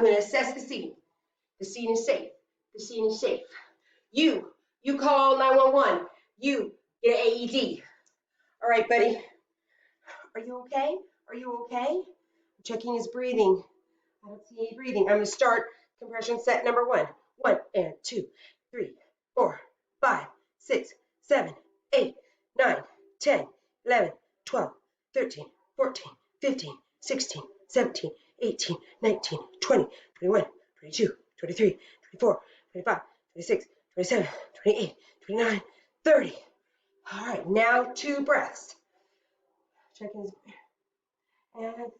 going to assess the scene. The scene is safe. The scene is safe. You call 911. You get an AED. All right, buddy. Are you okay? Are you okay? I'm checking his breathing. I don't see any breathing. I'm going to start compression set number 1. 1 and 2, 3, 4, 5, 6, 7, 8, 9, 10, 11, 12, 13, 14, 15, 16, 17, 18, 19, 20, 21, 22, 23, 24, 25, 26, 27, 28, 29, 30. All right, now 2 breaths. Checking his and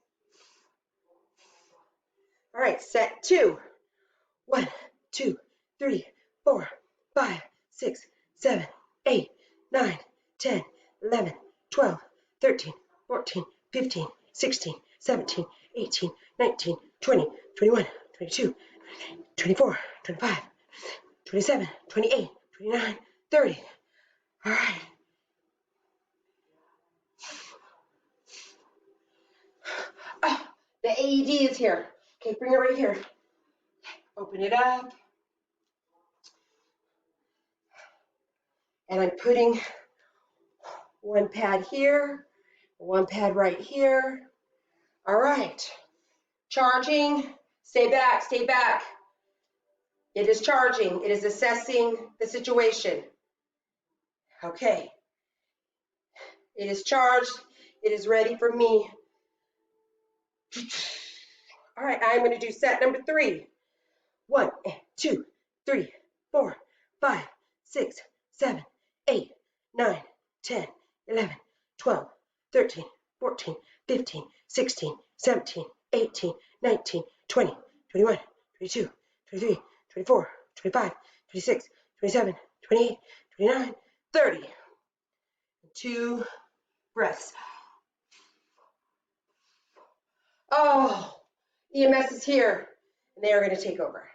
all right, set 2. 1, 2, 3, 4, 5, 6, 7, 8, 9, 10, 11, 12, 13, 14, 15, 16, 17, 18, 19, 20, 21, 22, 24, 25, 27, 28, 29, 30. All right. The AED is here. Okay, bring it right here. Open it up. And I'm putting 1 pad here, 1 pad right here. All right. Charging. Stay back, stay back. It is charging. It is assessing the situation. Okay. It is charged. It is ready for me. All right, I'm going to do set number 3. 1, 2, 3, 4, 5, 6, 7, 8, 9, 10, 11, 12, 13, 14, 15, 16, 17, 18, 19, 20, 21, 22, 23, 24, 25, 26, 27, 28, 29, 30. 2 breaths. Oh, EMS is here, and they are going to take over.